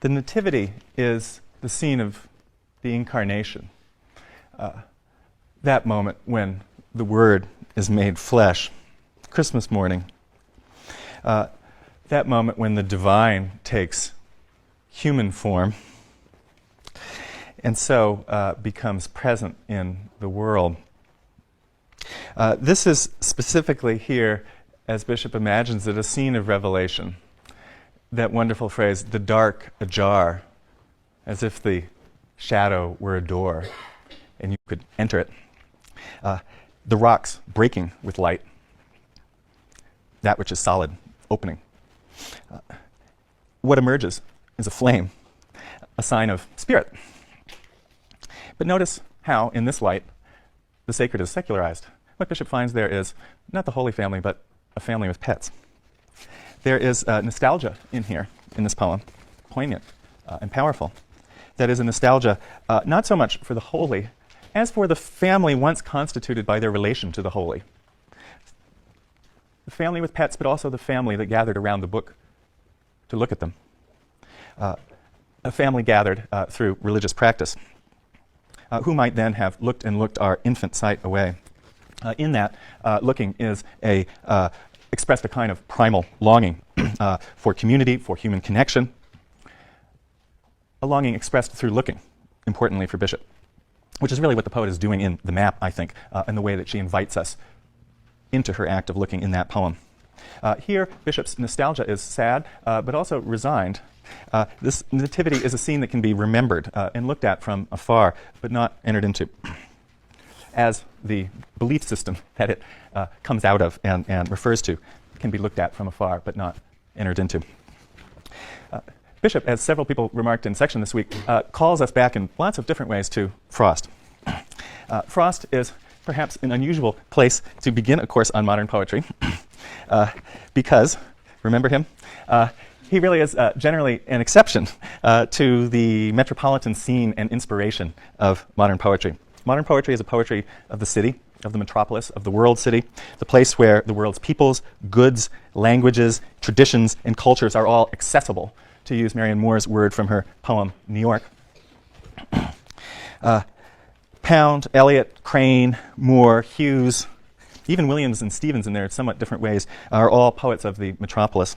The Nativity is the scene of the Incarnation, that moment when the Word is made flesh, Christmas morning, that moment when the divine takes human form and so becomes present in the world. This is specifically here, as Bishop imagines it, a scene of revelation. That wonderful phrase, the dark ajar, as if the shadow were a door and you could enter it. The rocks breaking with light, that which is solid opening. What emerges is a flame, a sign of spirit. But notice how, in this light, the sacred is secularized. What Bishop finds there is not the Holy Family, but a family with pets. There is nostalgia in here, in this poem, poignant and powerful. That is a nostalgia not so much for the holy as for the family once constituted by their relation to the holy. The family with pets, but also the family that gathered around the book to look at them. A family gathered through religious practice, who might then have looked and looked our infant sight away. In that, looking is expressed a kind of primal longing for community, for human connection, a longing expressed through looking, importantly for Bishop, which is really what the poet is doing in the map, I think, in the way that she invites us into her act of looking in that poem. Here, Bishop's nostalgia is sad, but also resigned. This nativity is a scene that can be remembered and looked at from afar, but not entered into, as the belief system that it comes out of and refers to can be looked at from afar, but not entered into. Bishop, as several people remarked in section this week, calls us back in lots of different ways to Frost. Frost is perhaps an unusual place to begin a course on modern poetry because, remember him? He really is generally an exception to the metropolitan scene and inspiration of modern poetry. Modern poetry is a poetry of the city, of the metropolis, of the world city, the place where the world's peoples, goods, languages, traditions, and cultures are all accessible, to use Marianne Moore's word from her poem, New York. Pound, Eliot, Crane, Moore, Hughes, even Williams and Stevens in their somewhat different ways are all poets of the metropolis.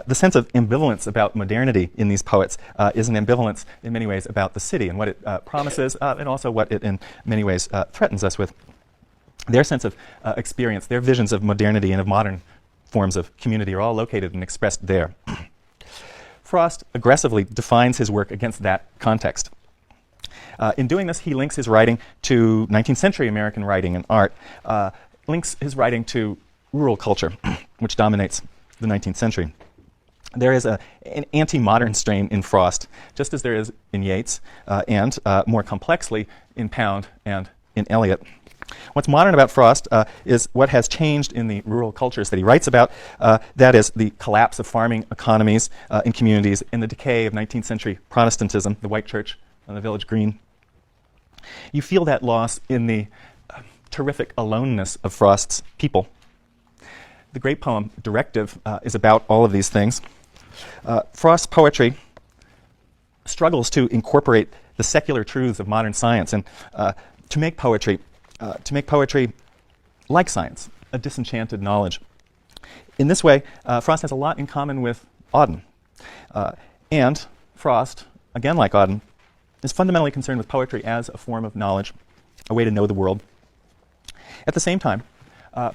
The sense of ambivalence about modernity in these poets is an ambivalence in many ways about the city and what it promises and also what it in many ways threatens us with. Their sense of experience, their visions of modernity and of modern forms of community are all located and expressed there. Frost aggressively defines his work against that context. In doing this, he links his writing to 19th century American writing and art, links his writing to rural culture, which dominates the 19th century. There is an anti-modern strain in Frost, just as there is in Yeats, and more complexly in Pound and in Eliot. What's modern about Frost is what has changed in the rural cultures that he writes about. That is the collapse of farming economies in communities and the decay of 19th century Protestantism, the white church on the village green. You feel that loss in the terrific aloneness of Frost's people. The great poem, Directive, is about all of these things. Frost's poetry struggles to incorporate the secular truths of modern science and to make poetry like science, a disenchanted knowledge. In this way, Frost has a lot in common with Auden. And Frost, again like Auden, is fundamentally concerned with poetry as a form of knowledge, a way to know the world. At the same time,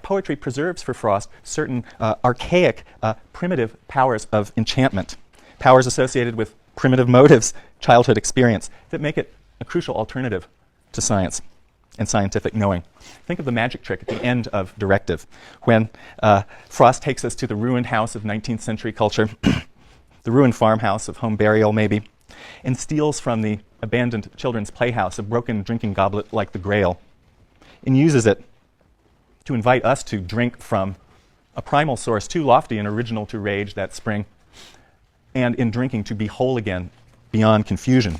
poetry preserves for Frost certain archaic, primitive powers of enchantment, powers associated with primitive motives, childhood experience, that make it a crucial alternative to science and scientific knowing. Think of the magic trick at the end of Directive, when Frost takes us to the ruined house of 19th century culture, the ruined farmhouse of home burial maybe, and steals from the abandoned children's playhouse a broken drinking goblet like the Grail, and uses it to invite us to drink from a primal source too lofty and original to rage that spring, and in drinking to be whole again beyond confusion.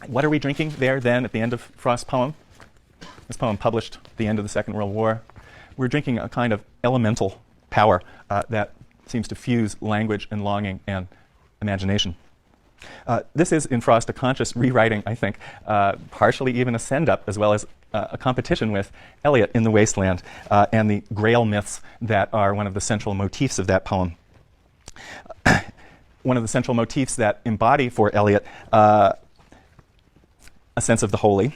What are we drinking there then at the end of Frost's poem? This poem published at the end of the Second World War. We're drinking a kind of elemental power that seems to fuse language and longing and imagination. This is, in Frost, a conscious rewriting, I think, partially even a send-up, as well as a competition with Eliot in The Wasteland and the Grail myths that are one of the central motifs of that poem. One of the central motifs that embody for Eliot a sense of the holy,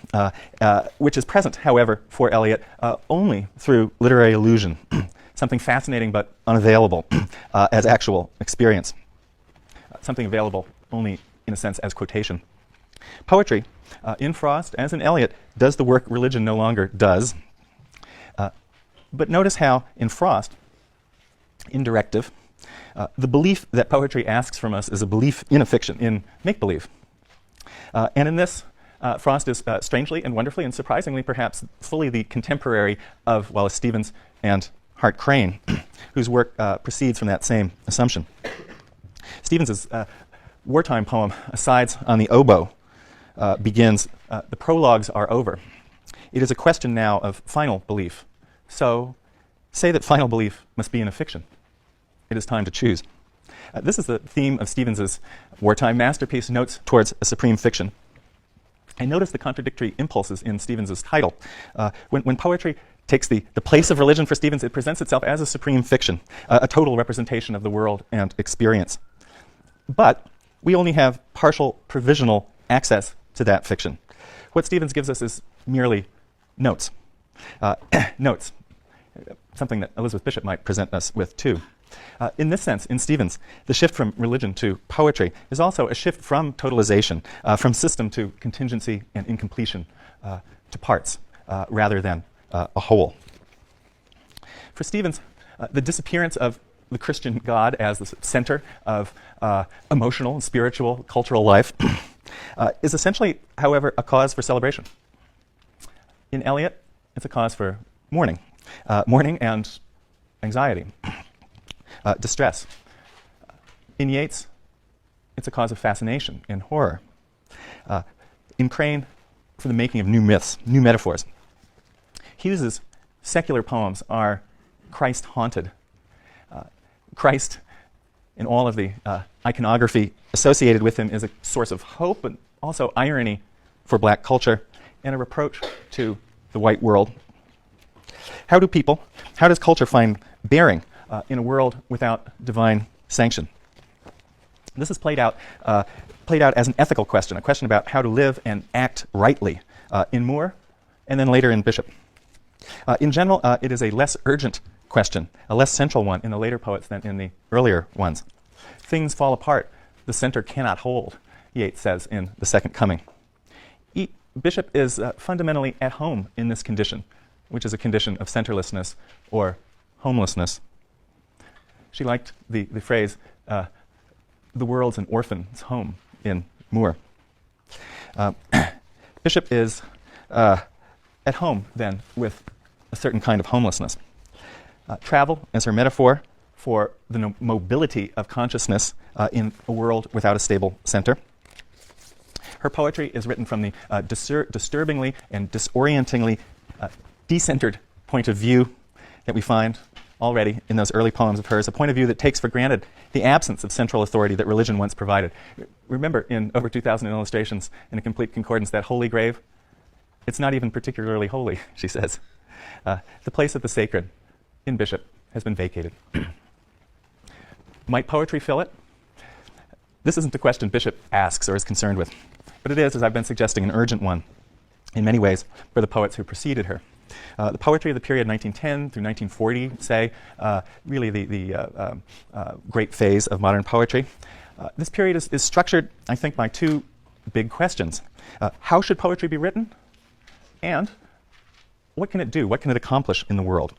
which is present, however, for Eliot only through literary illusion, something fascinating but unavailable as actual experience, something available only, in a sense, as quotation. Poetry, in Frost, as in Eliot, does the work religion no longer does. But notice how, in Frost, in directive, the belief that poetry asks from us is a belief in a fiction, in make-believe. And in this, Frost is strangely and wonderfully and surprisingly perhaps fully the contemporary of Wallace Stevens and Hart Crane, whose work proceeds from that same assumption. Stevens's wartime poem, Asides on the Oboe, begins, the prologues are over. It is a question now of final belief. So say that final belief must be in a fiction. It is time to choose. This is the theme of Stevens's wartime masterpiece, Notes Towards a Supreme Fiction. And notice the contradictory impulses in Stevens's title. When poetry takes the place of religion for Stevens, it presents itself as a supreme fiction, a total representation of the world and experience. But we only have partial provisional access to that fiction. What Stevens gives us is merely notes. Notes, something that Elizabeth Bishop might present us with too. In this sense, in Stevens, the shift from religion to poetry is also a shift from totalization, from system to contingency and incompletion, to parts, rather than a whole. For Stevens, the disappearance of the Christian God as the center of emotional, spiritual, cultural life is essentially, however, a cause for celebration. In Eliot, it's a cause for mourning, mourning and anxiety. Distress. In Yeats, it's a cause of fascination and horror. In Crane, for the making of new myths, new metaphors. Hughes's secular poems are Christ-haunted. Christ, in all of the iconography associated with him, is a source of hope, but also irony for black culture and a reproach to the white world. How does culture find bearing in a world without divine sanction? This is played out as an ethical question, a question about how to live and act rightly in Moore and then later in Bishop. In general, it is a less urgent question, a less central one in the later poets than in the earlier ones. Things fall apart, the center cannot hold, Yeats says in The Second Coming. Bishop is fundamentally at home in this condition, which is a condition of centerlessness or homelessness. She liked the phrase, the world's an orphan's home in Moore. Bishop is at home, then, with a certain kind of homelessness. Travel as her metaphor for the mobility of consciousness in a world without a stable center. Her poetry is written from the disturbingly and disorientingly decentered point of view that we find already in those early poems of hers, a point of view that takes for granted the absence of central authority that religion once provided. Remember, in over 2,000 illustrations in A Complete Concordance, that holy grave, it's not even particularly holy, she says. The place of the sacred in Bishop has been vacated. Might poetry fill it? This isn't a question Bishop asks or is concerned with, but it is, as I've been suggesting, an urgent one in many ways for the poets who preceded her. The poetry of the period 1910 through 1940, say, really the great phase of modern poetry. This period is structured, I think, by two big questions. How should poetry be written? And what can it do? What can it accomplish in the world?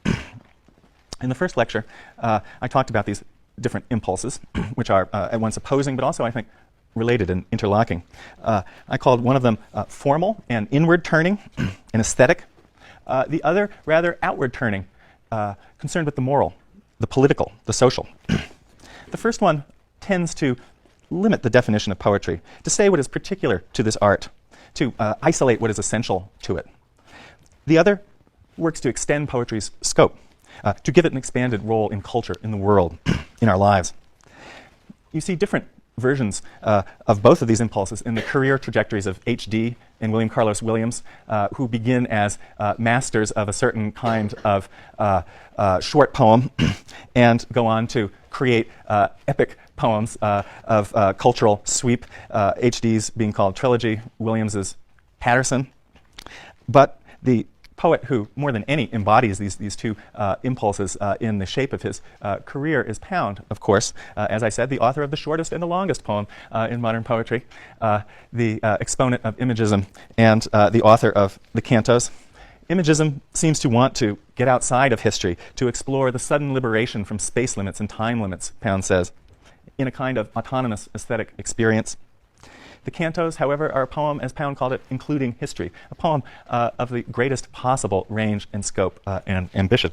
In the first lecture, I talked about these different impulses, which are at once opposing, but also, I think, related and interlocking. I called one of them formal and inward turning, and aesthetic. The other, rather outward turning, concerned with the moral, the political, the social. The first one tends to limit the definition of poetry, to say what is particular to this art, to isolate what is essential to it. The other works to extend poetry's scope, to give it an expanded role in culture, in the world, in our lives. You see different versions of both of these impulses in the career trajectories of H.D. and William Carlos Williams, who begin as masters of a certain kind of short poem and go on to create epic poems of cultural sweep, H.D.'s being called Trilogy, Williams's Patterson. But the poet who more than any embodies these two impulses in the shape of his career is Pound, of course, as I said, the author of the shortest and the longest poem in modern poetry, the exponent of imagism, and the author of the cantos. Imagism seems to want to get outside of history, to explore the sudden liberation from space limits and time limits, Pound says, in a kind of autonomous aesthetic experience. The cantos, however, are a poem, as Pound called it, including history, a poem of the greatest possible range and scope and ambition.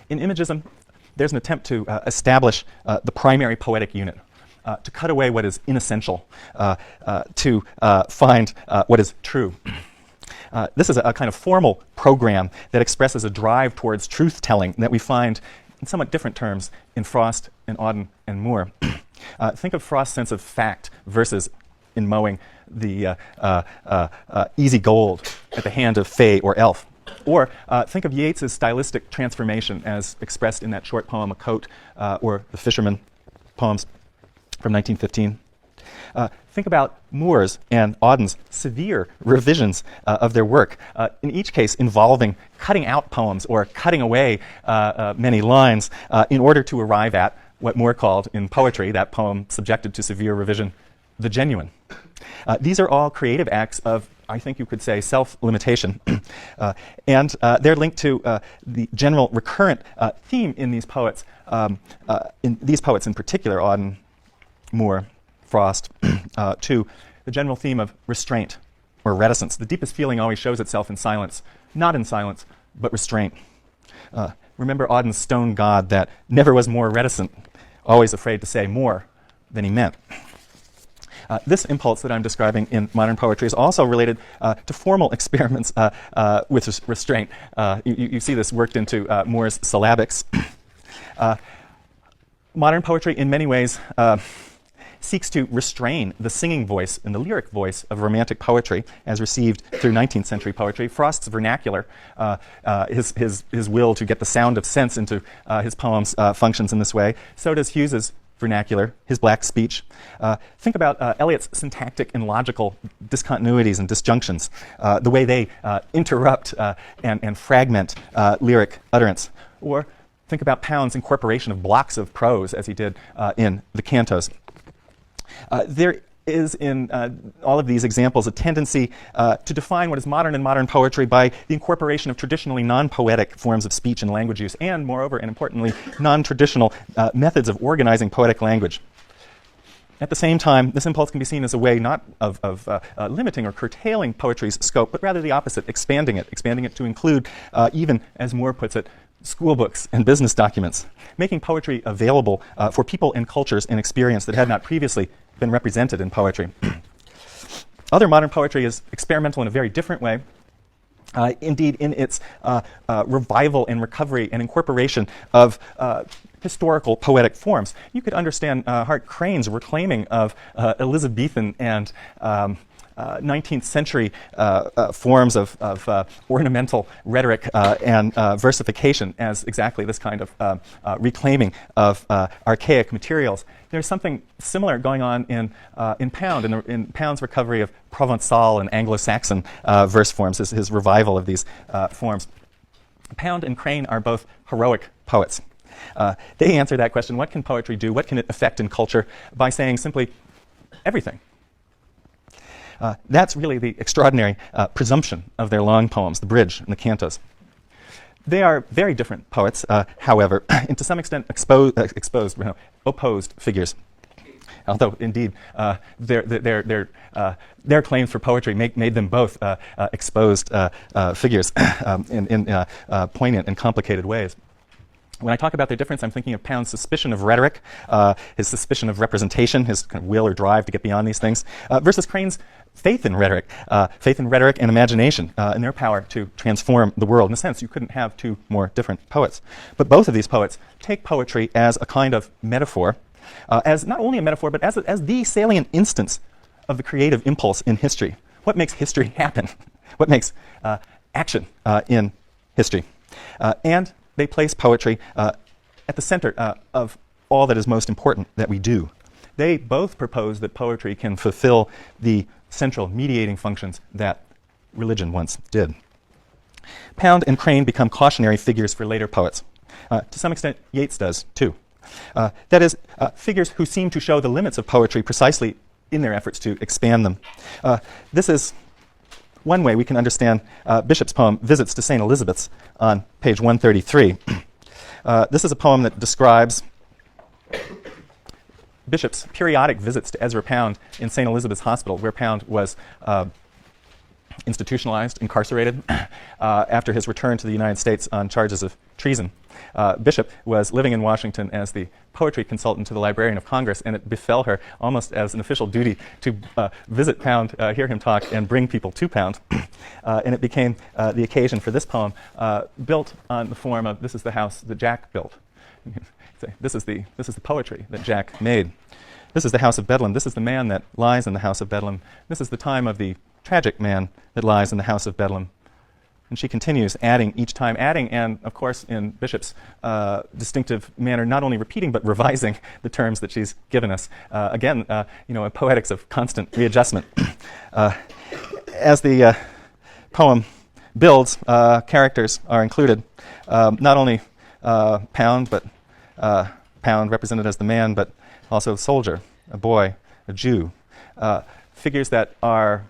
In imagism, there's an attempt to establish the primary poetic unit, to cut away what is inessential, to find what is true. This is a kind of formal program that expresses a drive towards truth-telling that we find in somewhat different terms in Frost and Auden and Moore. Think of Frost's sense of fact versus, in mowing, the easy gold at the hand of Fay or Elf. Or think of Yeats's stylistic transformation as expressed in that short poem, A Coat, or the Fisherman poems from 1915. Think about Moore's and Auden's severe revisions of their work, in each case involving cutting out poems or cutting away many lines in order to arrive at what Moore called in poetry, that poem subjected to severe revision, the genuine. These are all creative acts of, I think you could say, self-limitation. And they're linked to the general recurrent theme in these poets, in particular, Auden, Moore, Frost, to the general theme of restraint or reticence. The deepest feeling always shows itself in silence, not in silence, but restraint. Remember Auden's stone god that never was more reticent, always afraid to say more than he meant. This impulse that I'm describing in modern poetry is also related to formal experiments with restraint. You see this worked into Moore's syllabics. Modern poetry, in many ways, seeks to restrain the singing voice and the lyric voice of Romantic poetry as received through 19th century poetry. Frost's vernacular, his will to get the sound of sense into his poems functions in this way. So does Hughes's vernacular, his black speech. Think about Eliot's syntactic and logical discontinuities and disjunctions, the way they interrupt and fragment lyric utterance. Or think about Pound's incorporation of blocks of prose, as he did in the cantos. There is in all of these examples a tendency to define what is modern in modern poetry by the incorporation of traditionally non-poetic forms of speech and language use, and moreover, and importantly, non-traditional methods of organizing poetic language. At the same time, this impulse can be seen as a way not of limiting or curtailing poetry's scope, but rather the opposite, expanding it to include, even as Moore puts it, school books and business documents, making poetry available for people and cultures and experience that had not previously been represented in poetry. Other modern poetry is experimental in a very different way. Indeed, in its revival and recovery and incorporation of historical poetic forms. You could understand Hart Crane's reclaiming of Elizabethan and 19th century forms of ornamental rhetoric and versification as exactly this kind of reclaiming of archaic materials. There's something similar going on in Pound, in Pound's recovery of Provençal and Anglo-Saxon verse forms, his revival of these forms. Pound and Crane are both heroic poets. They answer that question, what can poetry do, what can it affect in culture, by saying simply, everything. That's really the extraordinary presumption of their long poems, the bridge and the cantos. They are very different poets, however, and to some extent opposed figures. Although, indeed, their claims for poetry made them both exposed figures in poignant and complicated ways. When I talk about their difference, I'm thinking of Pound's suspicion of rhetoric, his suspicion of representation, his kind of will or drive to get beyond these things, versus Crane's faith in rhetoric and imagination, and their power to transform the world. In a sense, you couldn't have two more different poets. But both of these poets take poetry as a kind of metaphor, as not only a metaphor, but as the salient instance of the creative impulse in history. What makes history happen? What makes action in history? And they place poetry at the center of all that is most important that we do. They both propose that poetry can fulfill the central mediating functions that religion once did. Pound and Crane become cautionary figures for later poets. To some extent, Yeats does, too. That is, figures who seem to show the limits of poetry precisely in their efforts to expand them. This is one way we can understand Bishop's poem, Visits to St. Elizabeth's, on page 133. This is a poem that describes Bishop's periodic visits to Ezra Pound in St. Elizabeth's Hospital, where Pound was institutionalized, incarcerated, after his return to the United States on charges of treason. Bishop was living in Washington as the poetry consultant to the Librarian of Congress, and it befell her almost as an official duty to visit Pound, hear him talk, and bring people to Pound. And it became the occasion for this poem, built on the form of, this is the house that Jack built. This is the poetry that Jack made. This is the house of Bedlam. This is the man that lies in the house of Bedlam. This is the time of the tragic man that lies in the house of Bedlam. And she continues, adding each time, and of course in Bishop's distinctive manner, not only repeating but revising the terms that she's given us. Again, a poetics of constant readjustment. As the poem builds, characters are included, not only Pound, but Pound represented as the man, but also a soldier, a boy, a Jew. Figures that are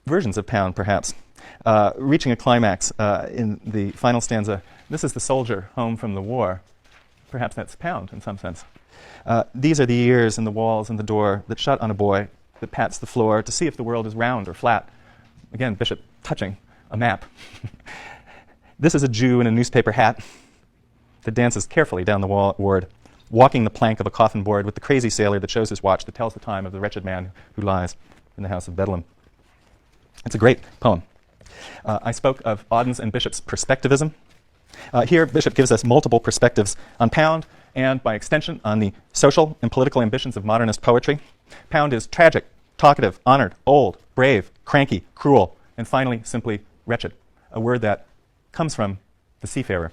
versions of Pound, perhaps. Reaching a climax in the final stanza, this is the soldier home from the war. Perhaps that's Pound in some sense. These are the ears and the walls and the door that shut on a boy that pats the floor to see if the world is round or flat. Again, Bishop touching a map. This is a Jew in a newspaper hat that dances carefully down the ward, walking the plank of a coffin board with the crazy sailor that shows his watch that tells the time of the wretched man who lies in the house of Bedlam. It's a great poem. I spoke of Auden's and Bishop's perspectivism. Here, Bishop gives us multiple perspectives on Pound and, by extension, on the social and political ambitions of modernist poetry. Pound is tragic, talkative, honored, old, brave, cranky, cruel, and finally, simply wretched, a word that comes from the seafarer.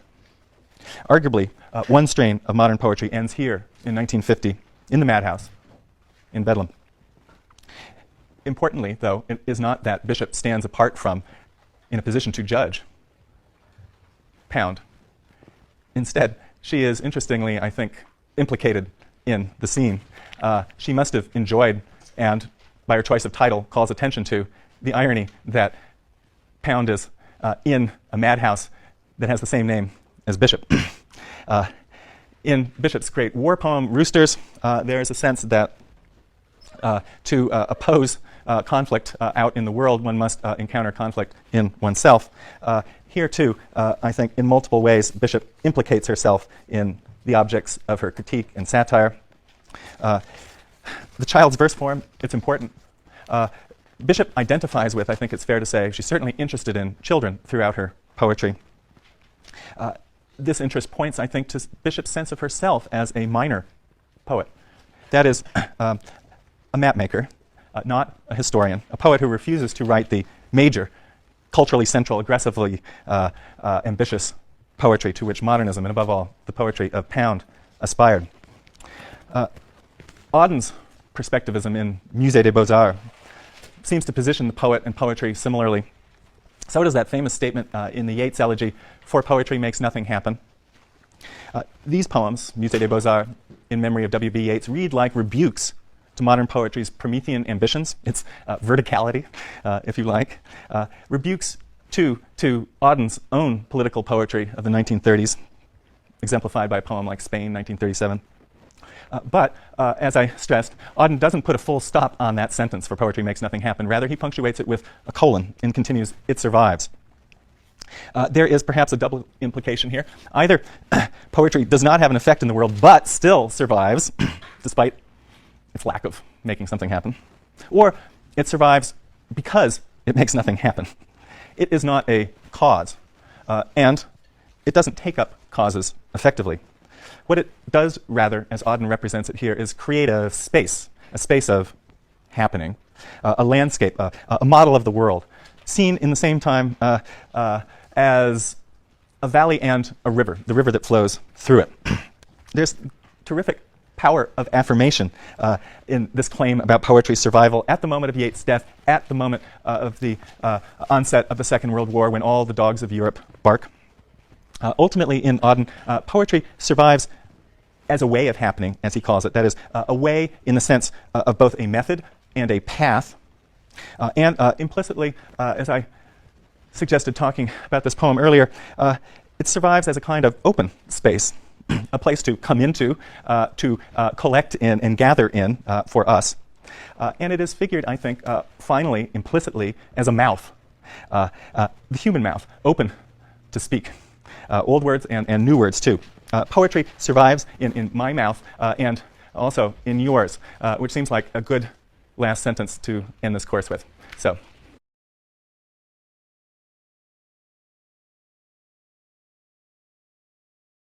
Arguably, one strain of modern poetry ends here in 1950 in the madhouse in Bedlam. Importantly, though, it is not that Bishop stands apart from, in a position to judge, Pound. Instead, she is, interestingly, I think, implicated in the scene. She must have enjoyed, and by her choice of title, calls attention to the irony that Pound is in a madhouse that has the same name as Bishop. In Bishop's great war poem, Roosters, there is a sense that to oppose conflict out in the world, one must encounter conflict in oneself. Here, too, I think in multiple ways, Bishop implicates herself in the objects of her critique and satire. The child's verse form, it's important. Bishop identifies with, I think it's fair to say, she's certainly interested in children throughout her poetry. This interest points, I think, to Bishop's sense of herself as a minor poet. That is, a mapmaker, not a historian, a poet who refuses to write the major, culturally central, aggressively ambitious poetry to which modernism, and above all, the poetry of Pound, aspired. Auden's perspectivism in Musée des Beaux-Arts seems to position the poet and poetry similarly. So does that famous statement in the Yeats elegy, "For poetry makes nothing happen." These poems, Musée des Beaux-Arts, in memory of W.B. Yeats, read like rebukes to modern poetry's Promethean ambitions, its verticality, if you like. Rebukes, too, to Auden's own political poetry of the 1930s, exemplified by a poem like Spain, 1937. But, as I stressed, Auden doesn't put a full stop on that sentence, "For poetry makes nothing happen." Rather, he punctuates it with a colon and continues, "It survives." There is perhaps a double implication here. Either poetry does not have an effect in the world, but still survives, despite its lack of making something happen, or it survives because it makes nothing happen. It is not a cause, and it doesn't take up causes effectively. What it does, rather, as Auden represents it here, is create a space of happening, a landscape, a model of the world, seen in the same time as a valley and a river, the river that flows through it. There's terrific power of affirmation in this claim about poetry's survival at the moment of Yeats' death, at the moment of the onset of the Second World War, when all the dogs of Europe bark. Ultimately, in Auden, poetry survives as a way of happening, as he calls it. That is, a way in the sense of both a method and a path. And implicitly, as I suggested talking about this poem earlier, it survives as a kind of open space, a place to come into, to collect in and gather in for us. And it is figured, I think, finally, implicitly, as a mouth, the human mouth, open to speak. Old words and new words, too. Poetry survives in my mouth and also in yours, which seems like a good last sentence to end this course with. So